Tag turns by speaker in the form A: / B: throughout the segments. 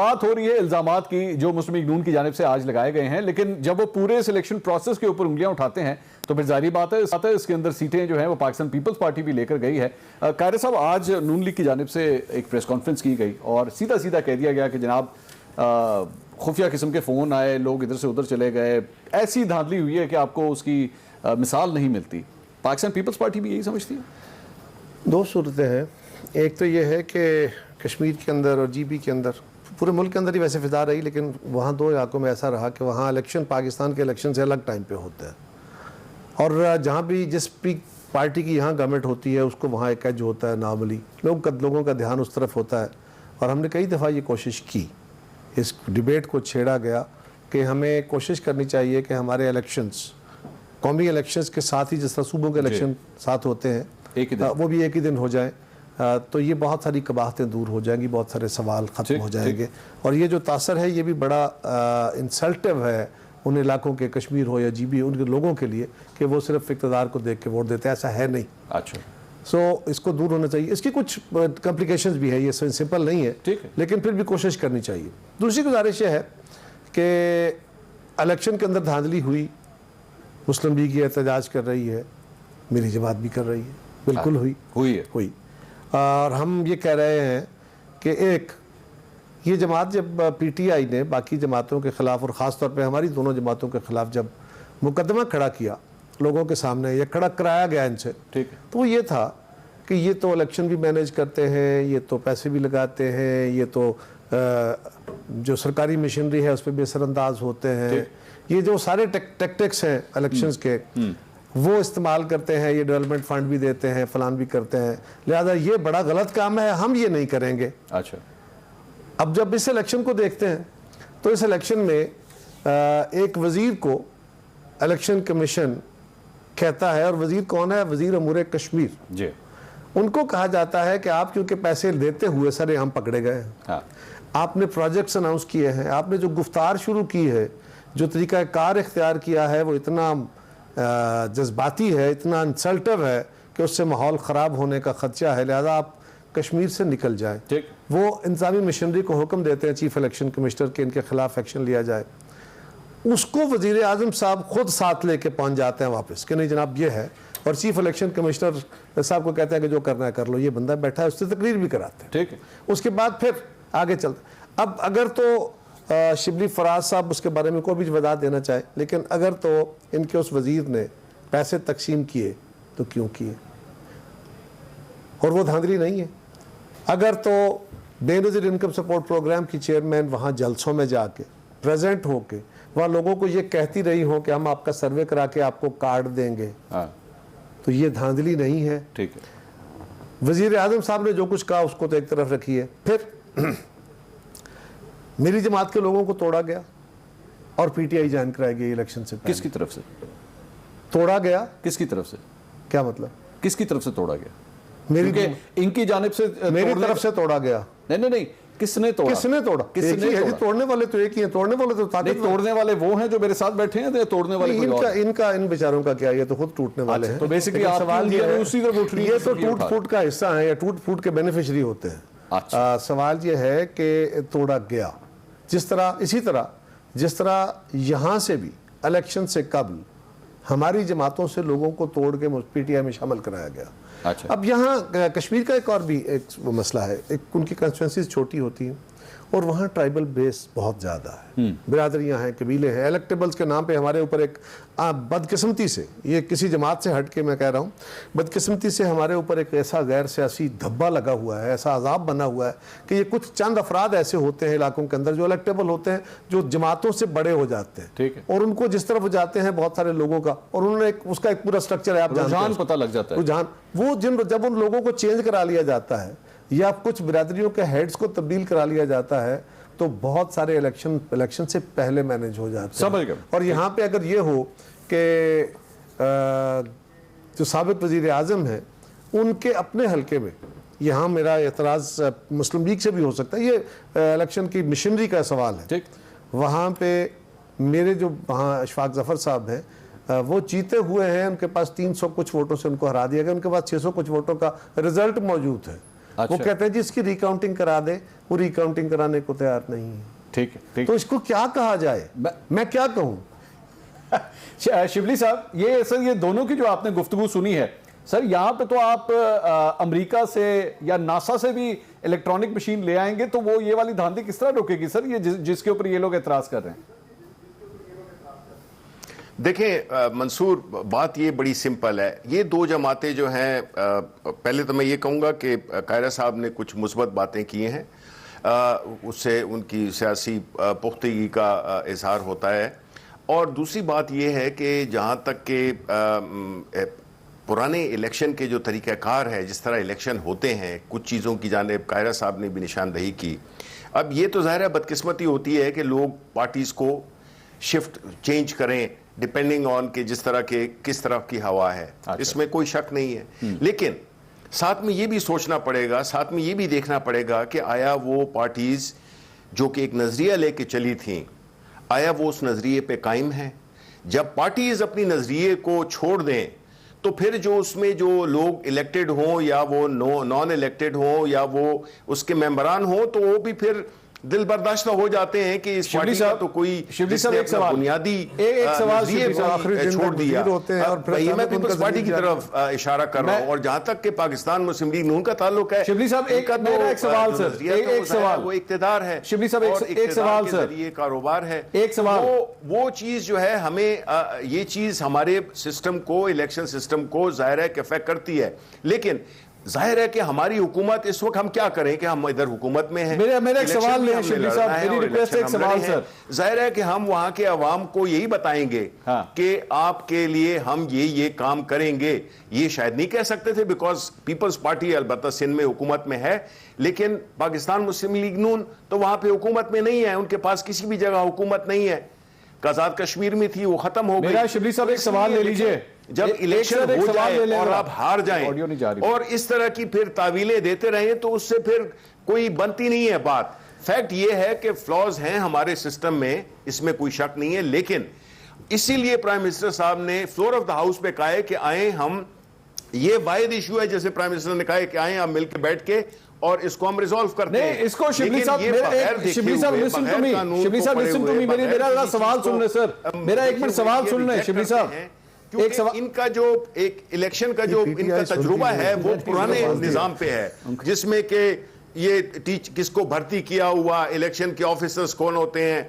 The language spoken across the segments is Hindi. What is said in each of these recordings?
A: बात हो रही है इल्जामात की जो मुस्लिम लीग नून की जानिब से आज लगाए गए हैं, लेकिन जब वो पूरे सिलेक्शन प्रोसेस के ऊपर उंगलियां उठाते हैं तो फिर जारी बात है इसके अंदर सीटें जो हैं वो पाकिस्तान पीपल्स पार्टी भी लेकर गई है। कायरे साहब, आज नून लीग की जानिब से एक प्रेस कॉन्फ्रेंस की गई और सीधा सीधा कह दिया गया कि जनाब खुफिया किस्म के फ़ोन आए, लोग इधर से उधर चले गए, ऐसी धांधली हुई है कि आपको उसकी मिसाल नहीं मिलती। पाकिस्तान पीपल्स पार्टी भी यही समझती है?
B: दो सूरतें हैं। एक तो ये है कि कश्मीर के अंदर और जीबी के अंदर, पूरे मुल्क के अंदर ही वैसे फिजा रही, लेकिन वहाँ दो इलाकों में ऐसा रहा कि वहाँ इलेक्शन पाकिस्तान के इलेक्शन से अलग टाइम पे होते हैं, और जहाँ भी जिस भी पार्टी की यहाँ गवर्नमेंट होती है उसको वहाँ एक एज होता है नॉर्मली, लोगों का ध्यान उस तरफ होता है। और हमने कई दफ़ा ये कोशिश की, इस डिबेट को छेड़ा गया कि हमें कोशिश करनी चाहिए कि हमारे इलेक्शंस, कौमी इलेक्शंस के साथ ही जिस तरह सूबों के इलेक्शन साथ होते हैं वो भी एक ही दिन हो जाए, तो ये बहुत सारी कबाहतें दूर हो जाएंगी, बहुत सारे सवाल ख़त्म हो जाएंगे। और ये जो तासर है ये भी बड़ा इंसल्टिव है उन इलाकों के, कश्मीर हो या जीबी, उनके लोगों के लिए कि वो सिर्फ इक़्तिदार को देख के वोट देते हैं, ऐसा है नहीं।
A: अच्छा,
B: सो इसको दूर होना चाहिए। इसकी कुछ कॉम्प्लिकेशंस भी है, ये सिंपल नहीं है, लेकिन फिर भी कोशिश करनी चाहिए। दूसरी गुजारिश ये है कि इलेक्शन के अंदर धांधली हुई, मुस्लिम लीग ये एहतजाज कर रही है, मेरी जमात भी कर रही है, बिल्कुल हुई। और हम ये कह रहे हैं कि एक ये जमात जब पीटीआई ने बाकी जमातों के ख़िलाफ़ और ख़ास तौर पे हमारी दोनों जमातों के ख़िलाफ़ जब मुकदमा खड़ा किया लोगों के सामने, या खड़ा कराया गया इनसे, तो वो ये था कि ये तो इलेक्शन भी मैनेज करते हैं, ये तो पैसे भी लगाते हैं, ये तो जो सरकारी मशीनरी है उस पर भी असरअंदाज होते हैं, ये जो सारे टैक्टिक्स हैं इलेक्शंस के वो इस्तेमाल करते हैं, ये डेवलपमेंट फंड भी देते हैं, फलान भी करते हैं, लिहाजा ये बड़ा गलत काम है, हम ये नहीं करेंगे।
A: अच्छा,
B: अब जब इस इलेक्शन को देखते हैं तो इस इलेक्शन में एक वज़ीर को इलेक्शन कमीशन कहता है, और वज़ीर कौन है? वज़ीर अमूर कश्मीर
A: जी।
B: उनको कहा जाता है कि आप क्योंकि पैसे देते हुए सरे हम पकड़े गए हैं।
A: हाँ।
B: आपने प्रोजेक्ट्स अनाउंस किए हैं, आपने जो गुफ्तार शुरू की है, जो तरीका कार इख्तियार किया है वो इतना जज्बाती है, इतना इंसल्टिव है कि उससे माहौल ख़राब होने का ख़दशा है, लिहाजा आप कश्मीर से निकल जाए। वो इंतज़ामी मशीनरी को हुक्म देते हैं चीफ इलेक्शन कमिश्नर के इनके ख़िलाफ़ एक्शन लिया जाए। उसको वज़ीर आज़म साहब खुद साथ लेके पहुँच जाते हैं वापस कि नहीं जनाब ये है, और चीफ इलेक्शन कमिश्नर साहब को कहते हैं कि जो करना है कर लो, ये बंदा बैठा है, उससे तकरीर भी कराते हैं।
A: ठीक है,
B: उसके बाद फिर आगे चलते। अब अगर तो शिबली फराज साहब उसके बारे में कोई भी वजह देना चाहे, लेकिन अगर तो इनके उस वज़ीर ने पैसे तकसीम किए तो क्यों किए, और वो धांधली नहीं है। अगर तो बेनज़ीर इनकम सपोर्ट प्रोग्राम की चेयरमैन वहाँ जलसों में जाके प्रेजेंट होके वहाँ लोगों को ये कहती रही हो कि हम आपका सर्वे करा के आपको कार्ड देंगे, तो ये धांधली नहीं है।
A: ठीक है।
B: वज़ीर आज़म साहब ने जो कुछ कहा उसको तो एक तरफ रखिए, फिर मेरी जमात के लोगों को तोड़ा गया और पीटीआई ज्वाइन कराई गई इलेक्शन से।
A: किसकी तरफ से
B: तोड़ा गया?
A: किसकी तरफ से?
B: क्या मतलब
A: किसकी तरफ से तोड़ा गया?
B: मेरी
A: इनकी जानिब से,
B: मेरी तरफ से तोड़ा गया।
A: नहीं, किसने तोड़ा?
B: किसने तोड़ा? तोड़ने वाले तो एक ही हैं, तोड़ने वाले तो
A: तोड़ने वाले वो हैं जो मेरे साथ बैठे हैं, तो तोड़ने वाले
B: इनका इन बेचारों का क्या, ये तो खुद टूटने वाले हैं।
A: तो बेसिकली सवाल ये उसी तरफ उठ रही है,
B: ये तो टूट फूट का हिस्सा है या टूट फूट के बेनिफिशियरी होते हैं। सवाल ये है कि तोड़ा गया जिस तरह, इसी तरह जिस तरह यहाँ से भी इलेक्शन से कबल हमारी जमातों से लोगों को तोड़ के पीटीआई में शामिल कराया गया।
A: अच्छा।
B: अब यहाँ कश्मीर का एक और भी एक मसला है, एक उनकी कंस्टिट्यूंसीज छोटी होती हैं और वहाँ ट्राइबल बेस बहुत ज़्यादा है, बिरादरियाँ हैं, कबीले हैं। इलेक्टेबल्स के नाम पे हमारे ऊपर एक बदकिस्मती से, ये किसी जमात से हट के मैं कह रहा हूँ, बदकिस्मती से हमारे ऊपर एक ऐसा गैर सियासी धब्बा लगा हुआ है, ऐसा अजाब बना हुआ है कि ये कुछ चंद अफराद ऐसे होते हैं इलाकों के अंदर जो इलेक्टेबल होते हैं, जो जमातों से बड़े हो जाते हैं।
A: ठीक है।
B: और उनको जिस तरफ जाते हैं बहुत सारे लोगों का, और उन्होंने उसका एक पूरा स्ट्रक्चर है, आप
A: रुझान पता लग जाता है,
B: रुझान। वो जब उन लोगों को चेंज करा लिया जाता है या कुछ बिरादरियों के हेड्स को तब्दील करा लिया जाता है तो बहुत सारे इलेक्शन से पहले मैनेज हो जाते हैं।
A: समझ गए। और
B: यहाँ पे अगर ये हो कि जो साबिक वज़ीर आज़म है उनके अपने हलके में, यहाँ मेरा एतराज़ मुस्लिम लीग से भी हो सकता है, ये इलेक्शन की मशीनरी का सवाल है।
A: ठीक।
B: वहाँ पे मेरे जो वहाँ अशफाक ज़फ़र साहब हैं वो जीते हुए हैं, उनके पास 300 कुछ वोटों से उनको हरा दिया गया, उनके पास 600 कुछ वोटों का रिजल्ट मौजूद है। वो कहते हैं जी इसकी रिकाउंटिंग करा दे, वो रिकाउंटिंग कराने को तैयार नहीं है।
A: ठीक है, ठीक।
B: तो इसको क्या कहा जाए, मैं क्या कहूं?
A: शिवली साहब, ये सर ये दोनों की जो आपने गुफ्तगू सुनी है सर, यहाँ पे तो आप अमेरिका से या नासा से भी इलेक्ट्रॉनिक मशीन ले आएंगे तो वो ये वाली धांधली किस तरह रोकेगी सर, ये जिसके ऊपर ये लोग एतराज कर रहे हैं?
C: देखिए मंसूर, बात ये बड़ी सिंपल है। ये दो जमातें जो हैं, पहले तो मैं ये कहूँगा कि कायरा साहब ने कुछ मुस्बत बातें की हैं, उससे उनकी सियासी पुख्तगी का इजहार होता है। और दूसरी बात यह है कि जहाँ तक के पुराने इलेक्शन के जो तरीक़ाकार है, जिस तरह इलेक्शन होते हैं, कुछ चीज़ों की जानिब कायरा साहब ने भी निशानदही की। अब ये तो ज़ाहिर है बदकिस्मती होती है कि लोग पार्टीज़ को शिफ्ट चेंज करें डिपेंडिंग ऑन के जिस तरह के किस तरफ की हवा है। अच्छा। इसमें कोई शक नहीं है, लेकिन साथ में ये भी सोचना पड़ेगा, साथ में ये भी देखना पड़ेगा कि आया वो पार्टीज़ जो कि एक नज़रिया लेके चली थी, आया वो उस नज़रिए पे कायम है? जब पार्टीज़ अपनी नज़रिए को छोड़ दें तो फिर जो उसमें जो लोग इलेक्टेड हों या वो नॉन इलेक्टेड हों या वो उसके मेंबरान हों, तो वो भी फिर दिल बर्दाश्त हो जाते हैं कि इस पार्टी का तो कोई बुनियादी
A: एक सवाल
C: छोड़ दिया होते हैं। और मैं पीपल्स पार्टी की तरफ इशारा कर रहा हूं। और जहां तक कि पाकिस्तान मुस्लिम लीग नून का ताल्लुक है,
A: शिबली साहब एक सवाल सर, एक सवाल,
C: वो इक्तिदार है
A: शिबली साहब, एक सवाल सर,
C: ये कारोबार है,
A: एक सवाल,
C: वो चीज जो है हमें ये चीज हमारे सिस्टम को, इलेक्शन सिस्टम को जाहिर है कि अफेक्ट करती है। लेकिन जाहिर है कि हमारी हुकूमत इस वक्त हम क्या करें कि हम इधर हुकूमत में हैं।
A: मेरा एक सवाल है शिबली साहब, मेरी रिक्वेस्ट है, एक सवाल सर।
C: जाहिर है कि हम वहां के अवाम को यही बताएंगे कि आपके लिए हम ये काम करेंगे। ये शायद नहीं कह सकते थे बिकॉज पीपल्स पार्टी अलबत्ता सिंध में हुकूमत में है, लेकिन पाकिस्तान मुस्लिम लीग नून तो वहां पे हुकूमत में नहीं है, उनके पास किसी भी जगह हुकूमत नहीं है। आजाद कश्मीर में थी, वो खत्म हो गई।
A: शिबली साहब एक सवाल ले लीजिए,
C: जब इलेक्शन हो जाए और आप हार जाएं और इस तरह की फिर तावीलें देते रहें तो उससे फिर कोई बनती नहीं है बात। फैक्ट ये है कि फ्लॉज हैं हमारे सिस्टम में, इसमें कोई शक नहीं है, लेकिन इसीलिए प्राइम मिनिस्टर साहब ने फ्लोर ऑफ द हाउस पे कहा है कि आए हम, ये वाहिद इशू है जैसे प्राइम मिनिस्टर ने कहा है कि आए हम मिलकर बैठ के और इसको हम रिजॉल्व करते हैं।
A: इसको शिबली साहब लिसन टू मी, मेरा सवाल सुन ले सर, मेरा एक मिनट सवाल सुन ले शिबली साहब।
C: एक सवाल, इनका जो एक इलेक्शन का जो इनका तजुर्बा है वो पुराने निजाम पे है, जिसमें कि ये किसको भर्ती किया हुआ, इलेक्शन के ऑफिसर्स कौन होते हैं,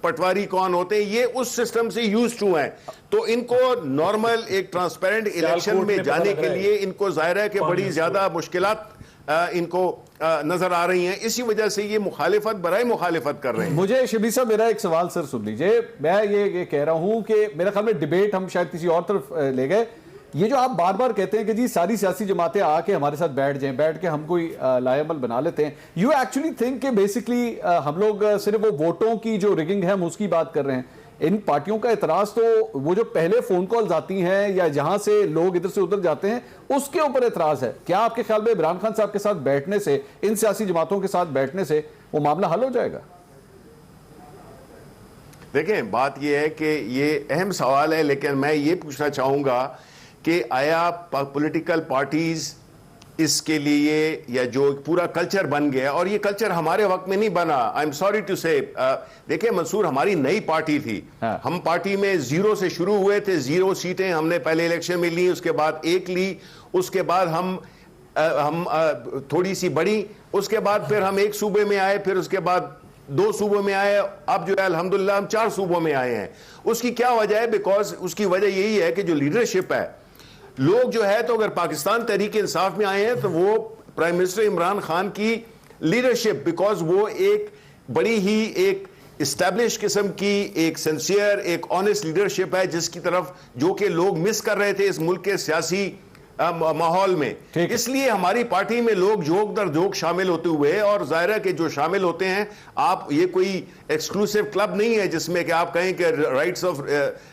C: पटवारी कौन होते हैं, ये उस सिस्टम से यूज टू हैं। तो इनको नॉर्मल एक ट्रांसपेरेंट इलेक्शन में जाने के लिए इनको जाहिर है कि बड़ी ज्यादा मुश्किलात इनको नजर आ रही हैं। इसी वजह से ये मुखालिफत बराए मुखालिफत कर रहे हैं।
A: मुझे शिबली साहब मेरा एक सवाल सर सुन लीजिए, मैं ये कह रहा हूं कि मेरे ख्याल में डिबेट हम शायद किसी और तरफ ले गए। ये जो आप बार बार कहते हैं कि जी सारी सियासी जमातें आके हमारे साथ बैठ जाएं, बैठ के हम कोई लायबल बना लेते हैं, यू एक्चुअली थिंक कि बेसिकली हम लोग सिर्फ वो वोटों की जो रिगिंग है हम उसकी बात कर रहे हैं? इन पार्टियों का एतराज तो वो जो पहले फोन कॉल्स आती हैं या जहां से लोग इधर से उधर जाते हैं उसके ऊपर एतराज है। क्या आपके ख्याल में इमरान खान साहब के साथ बैठने से, इन सियासी जमातों के साथ बैठने से वो मामला हल हो जाएगा?
C: देखें, बात यह है कि ये अहम सवाल है, लेकिन मैं ये पूछना चाहूंगा कि आया पॉलिटिकल पार्टीज इसके लिए, या जो पूरा कल्चर बन गया, और ये कल्चर हमारे वक्त में नहीं बना, आई एम सॉरी टू से। देखिए मंसूर, हमारी नई पार्टी थी, हम पार्टी में 0 से शुरू हुए थे, 0 सीटें हमने पहले इलेक्शन में ली, उसके बाद 1 ली, उसके बाद हम थोड़ी सी बढ़ी, उसके बाद फिर हम 1 सूबे में आए, फिर उसके बाद 2 सूबों में आए, अब जो है अल्हम्दुलिल्लाह हम 4 सूबों में आए हैं। उसकी क्या वजह है? बिकॉज उसकी वजह यही है कि जो लीडरशिप है, लोग जो है, तो अगर पाकिस्तान तहरीक इंसाफ में आए हैं तो वो प्राइम मिनिस्टर इमरान खान की लीडरशिप, बिकॉज वो एक बड़ी ही एक इस्टेब्लिश किस्म की एक सिंसियर, एक ऑनेस्ट लीडरशिप है, जिसकी तरफ जो कि लोग मिस कर रहे थे इस मुल्क के सियासी माहौल में। इसलिए हमारी पार्टी में लोग जोक दर जोक शामिल होते हुए, और जाहिर है कि जो शामिल होते हैं, आप ये कोई एक्सक्लूसिव क्लब नहीं है जिसमें कि आप कहें कि rights of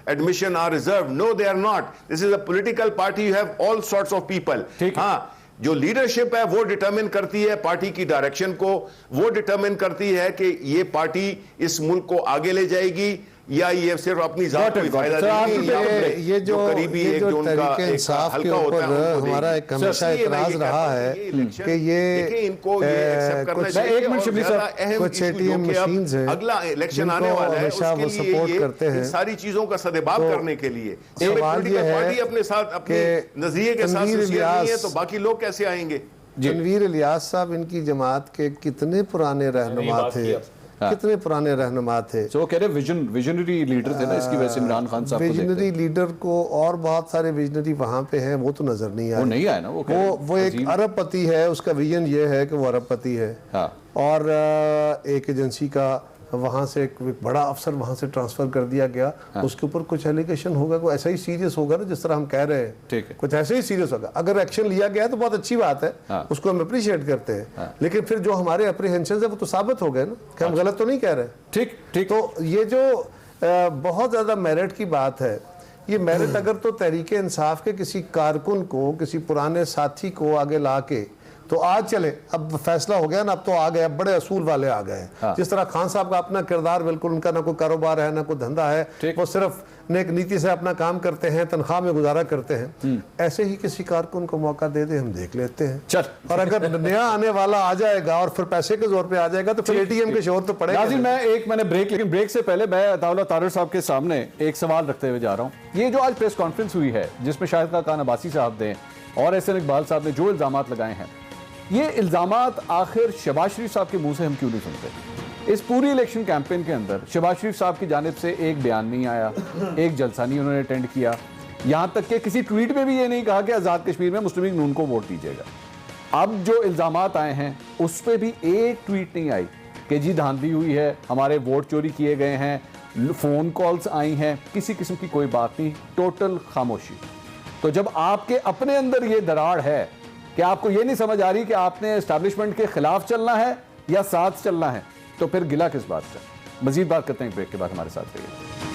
C: admission are reserved. No, they are not. This is a political party, you have all sorts of people. हाँ, जो लीडरशिप है वो डिटरमिन करती है पार्टी की डायरेक्शन को, वो डिटरमिन करती है कि ये पार्टी इस मुल्क को आगे ले जाएगी या ये सिर्फ अपनी जात को ही फायदा देंगे?
B: ये जो तहरीक इंसाफ के ऊपर हमारा एक हमेशा इतराज रहा है कि ये
C: इनको कुछ
B: एटीएम मशीन्स हैं,
C: अगला इलेक्शन आने वाला है,
B: वो सपोर्ट करते हैं
C: सारी चीजों का सदभाव करने के लिए।
B: सवाल ये है
C: पार्टी अपने साथ अपने नजरिए के साथ नहीं है तो बाकी लोग कैसे आएंगे?
B: तनवीर इलियास साहब इनकी जमात के कितने पुराने रहनुमा थे, कितने पुराने रहनुमा थे।
A: वो कह रहे विजनरी लीडर थे ना, इसकी वजह से इमरान खान साहब
B: विजनरी लीडर को, और बहुत सारे विजनरी वहाँ पे हैं, वो तो नजर नहीं आए।
A: वो नहीं आए ना,
B: वो एक अरबपति है, उसका विजन ये है कि वो अरबपति है। और एक एजेंसी का वहाँ से एक बड़ा अफसर वहाँ से ट्रांसफर कर दिया गया। उसके ऊपर कुछ एलिगेशन होगा, कोई ऐसा ही सीरियस होगा ना जिस तरह हम कह रहे हैं,
A: ठीक है,
B: कुछ ऐसे ही सीरियस होगा। अगर एक्शन लिया गया तो बहुत अच्छी बात है, उसको हम अप्रिशिएट करते हैं। लेकिन फिर जो हमारे अप्रीहेंशन है वो तो साबित हो गए ना कि हम गलत तो नहीं कह रहे।
A: ठीक ठीक।
B: तो ये जो बहुत ज़्यादा मेरिट की बात है, ये मेरिट अगर तो तहरीक इंसाफ के किसी कारकुन को, किसी पुराने साथी को आगे ला के तो आज चले, अब फैसला हो गया ना, अब तो आ गए, अब बड़े असूल वाले आ गए। जिस तरह खान साहब का अपना किरदार, बिल्कुल उनका ना कोई कारोबार है ना कोई धंधा है, वो सिर्फ नेक नीति से अपना काम करते हैं, तनख्वाह में गुजारा करते हैं। ऐसे ही किसी कारकुन को मौका दे दे, हम देख लेते हैं।
A: चल,
B: और अगर नया आने वाला आ जाएगा और फिर पैसे के जोर पे आ जाएगा तो फिर एटीएम के शोर तो पड़ेगा।
A: मैंने ब्रेक, लेकिन ब्रेक से पहले मैं अताउल्लाह तारिर साहब के सामने एक सवाल रखते हुए जा रहा हूँ। ये जो आज प्रेस कॉन्फ्रेंस हुई है जिसमें शाहिद खान अब्बासी साहब ने और एहसन इकबाल साहब ने जो इल्जाम लगाए हैं, ये इल्जामात आखिर शहबाज शरीफ साहब के मुंह से हम क्यों नहीं सुनते? इस पूरी इलेक्शन कैंपेन के अंदर शहबाज शरीफ साहब की जानिब से एक बयान नहीं आया, एक जलसा नहीं उन्होंने अटेंड किया, यहाँ तक कि किसी ट्वीट में भी ये नहीं कहा कि आज़ाद कश्मीर में मुस्लिम लीग नून को वोट दीजिएगा। अब जो इल्जामात आए हैं उस पर भी एक ट्वीट नहीं आई कि जी धांधली हुई है, हमारे वोट चोरी किए गए हैं, फ़ोन कॉल्स आई हैं, किसी किस्म की कोई बात नहीं, टोटल खामोशी। तो जब आपके अपने अंदर ये दरार है कि आपको ये नहीं समझ आ रही कि आपने एस्टैब्लिशमेंट के खिलाफ चलना है या साथ चलना है, तो फिर गिला किस बात का? मजीद बात करते हैं ब्रेक के बाद, हमारे साथ रहिए।